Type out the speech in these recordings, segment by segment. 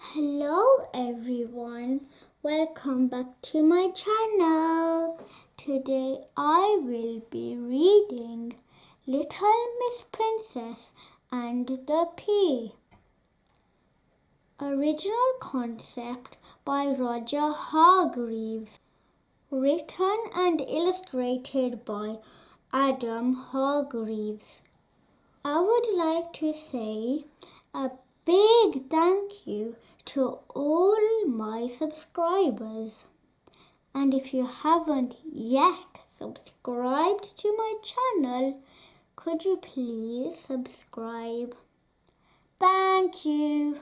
Hello everyone, welcome back to my channel. Today I will be reading Little Miss Princess and the Pea. Original concept by Roger Hargreaves. Written and illustrated by Adam Hargreaves. I would like to say a big thank you to all my subscribers. And if you haven't yet subscribed to my channel, could you please subscribe? Thank you.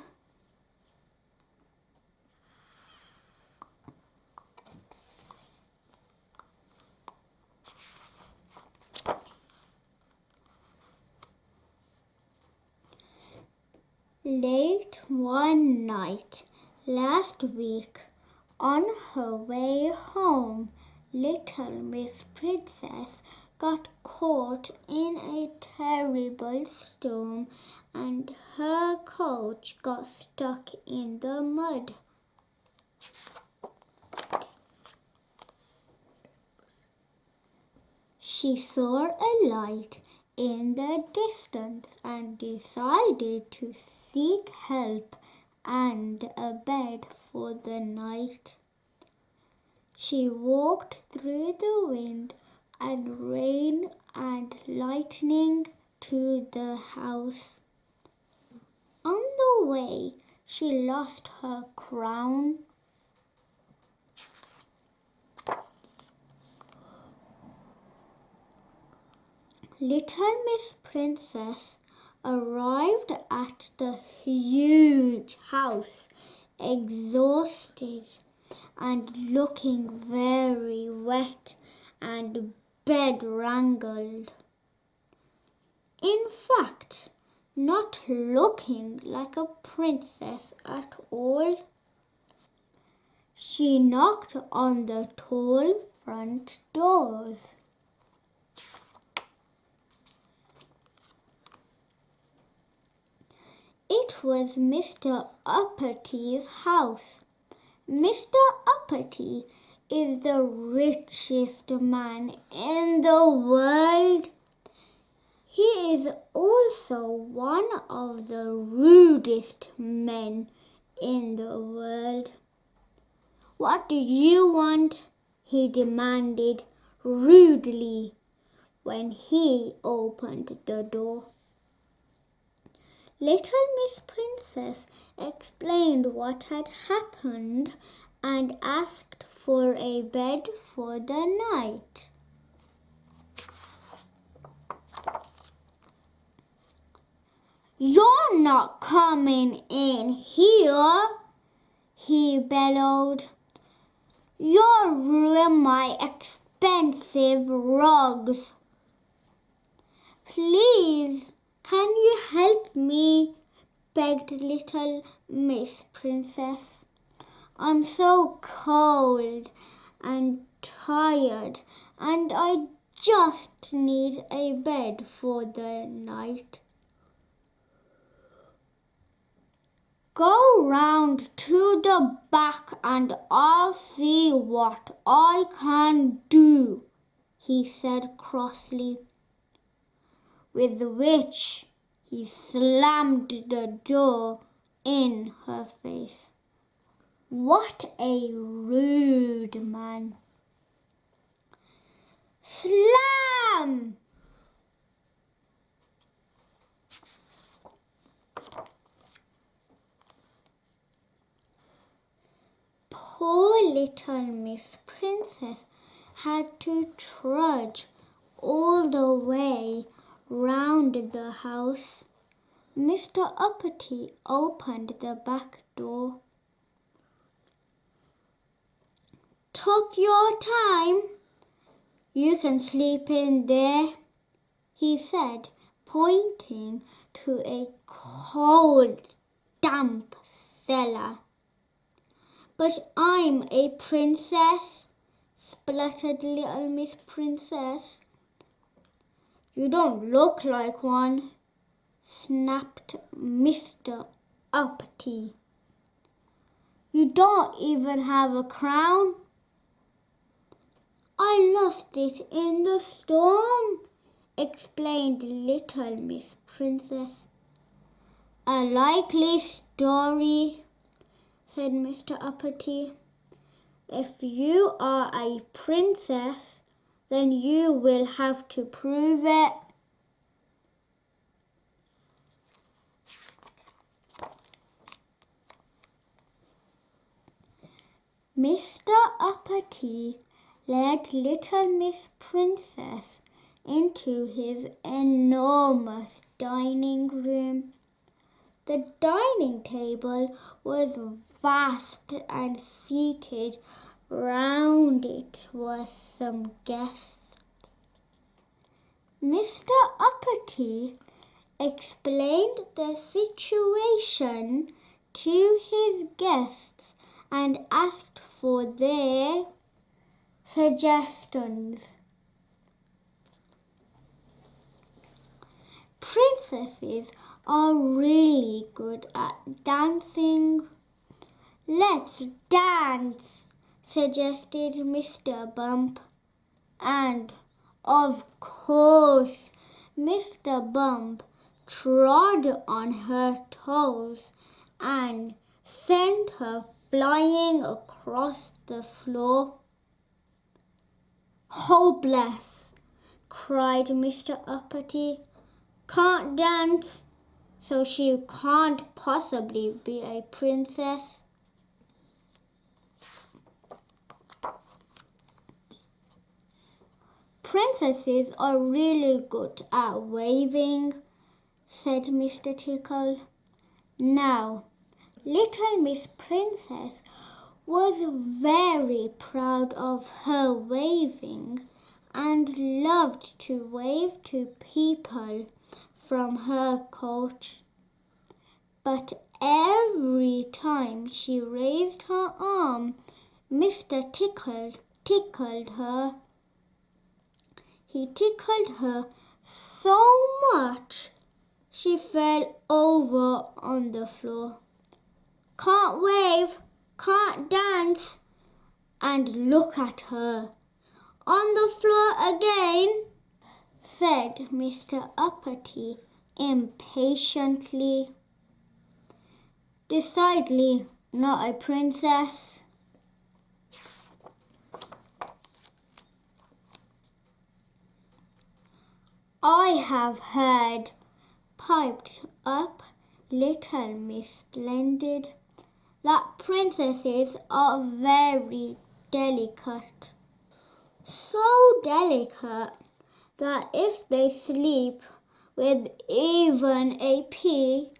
Late one night last week, on her way home, little Miss Princess got caught in a terrible storm and her coach got stuck in the mud. She saw a light in the distance and decided to seek help and a bed for the night. She walked through the wind and rain and lightning to the house. On the way, she lost her crown. Little Miss Princess arrived at the huge house, exhausted and looking very wet and bedraggled. In fact, not looking like a princess at all. She knocked on the tall front doors. It was Mr. Uppity house. Mr. Uppity is the richest man in the world. He is also one of the rudest men in the world. What do you want? He demanded rudely when he opened the door. Little Miss Princess explained what had happened and asked for a bed for the night. "You're not coming in here," he bellowed. "You'll ruin my expensive rugs. Please, can you help me?" begged little Miss Princess. "I'm so cold and tired, and I just need a bed for the night." "Go round to the back and I'll see what I can do," he said crossly, with which he slammed the door in her face. What a rude man! Slam! Poor little Miss Princess had to trudge all the way round the house. Mr. Uppity opened the back door. "Took your time. You can sleep in there," he said, pointing to a cold, damp cellar. "But I'm a princess," spluttered little Miss Princess. "You don't look like one," snapped Mr. Uppity. You don't even have a crown." "I lost it in the storm," explained little Miss Princess. "A likely story," said Mr. Uppity. "If you are a princess, then you will have to prove it." Mr. Uppity led little Miss Princess into his enormous dining room. The dining table was vast, and seated round it were some guests. Mr. Uppity explained the situation to his guests and asked for their suggestions. "Princesses are really good at dancing." "Let's dance," suggested Mr. Bump. And, of course, Mr. Bump trod on her toes and sent her flying across the floor. "Hopeless!" cried Mr. Uppity. "Can't dance, so she can't possibly be a princess." "Princesses are really good at waving," said Mr. Tickle. Now, little Miss Princess was very proud of her waving and loved to wave to people from her coach. But every time she raised her arm, Mr. Tickle tickled her. He tickled her so much she fell over on the floor. "Can't wave, can't dance, and look at her on the floor again," said Mr. Uppity impatiently. "Decidedly not a princess." "I have heard," piped up little Miss Splendid, "that princesses are very delicate. So delicate that if they sleep with even a pea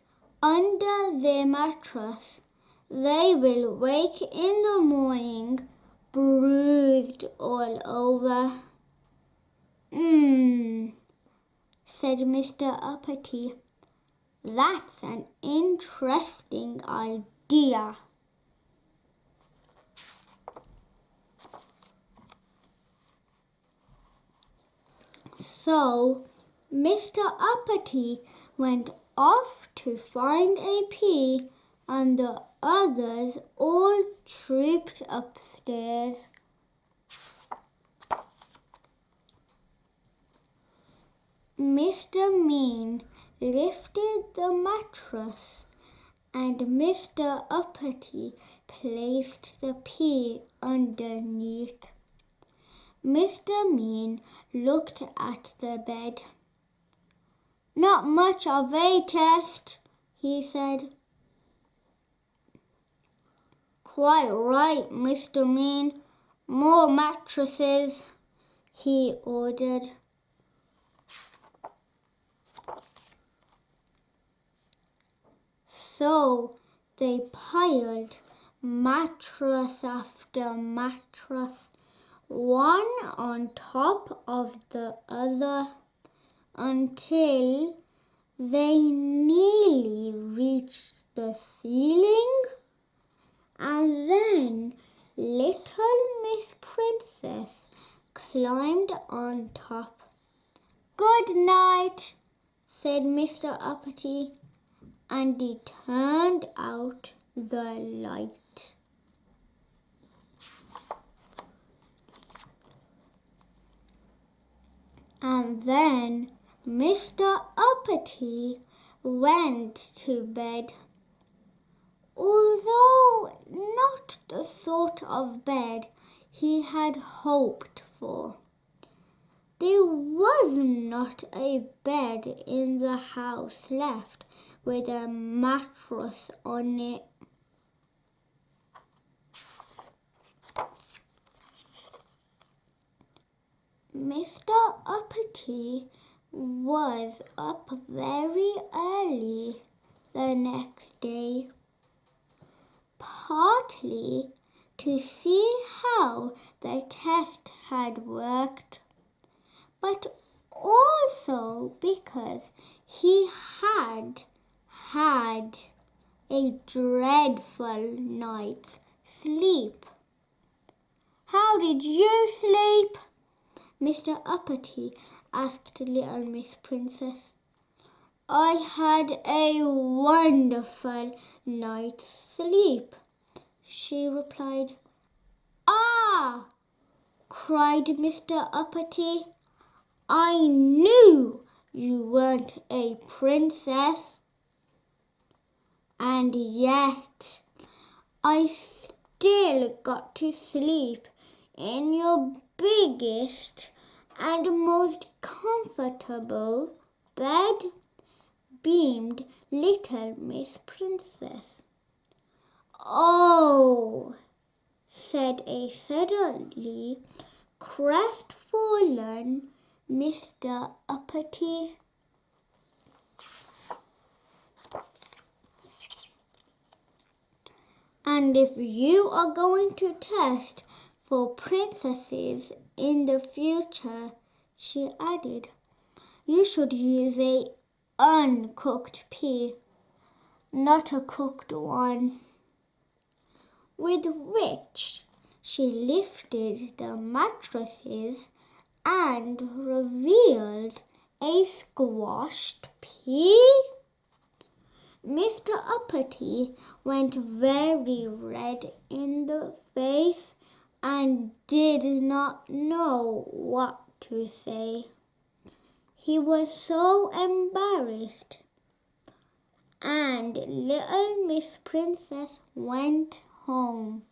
under their mattress, they will wake in the morning bruised all over." Said Mr. Uppity. "That's an interesting idea." So Mr. Uppity went off to find a pea, and the others all trooped upstairs. Mr. Mean lifted the mattress, and Mr. Uppity placed the pea underneath. Mr. Mean looked at the bed. "Not much of a test," he said. "Quite right, Mr. Mean. More mattresses," he ordered. So they piled mattress after mattress, one on top of the other, until they nearly reached the ceiling. And then little Miss Princess climbed on top. "Good night," said Mr. Uppity, and he turned out the light. And then Mr. Uppity went to bed, although not the sort of bed he had hoped for. There was not a bed in the house left with a mattress on it. Mr. Uppity was up very early the next day, partly to see how the test had worked, but also because he had had a dreadful night's sleep. "How did you sleep?" Mr. Uppity asked little Miss Princess. "I had a wonderful night's sleep," she replied. "Ah!" cried Mr. Uppity. "I knew you weren't a princess. And yet I still got to sleep in your biggest and most comfortable bed," beamed little Miss Princess. "Oh," said a suddenly crestfallen Mr. Uppity. "And if you are going to test for princesses in the future," she added, "you should use a uncooked pea, not a cooked one." With which she lifted the mattresses and revealed a squashed pea. Mr. Uppity went very red in the face and did not know what to say. He was so embarrassed. And little Miss Princess went home.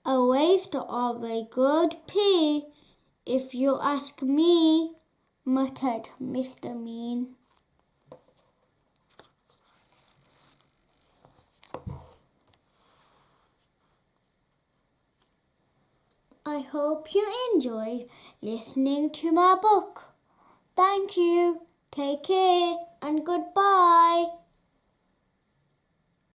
"A waste of a good pea, if you ask me," muttered Mr. Mean. I hope you enjoyed listening to my book. Thank you. Take care and goodbye.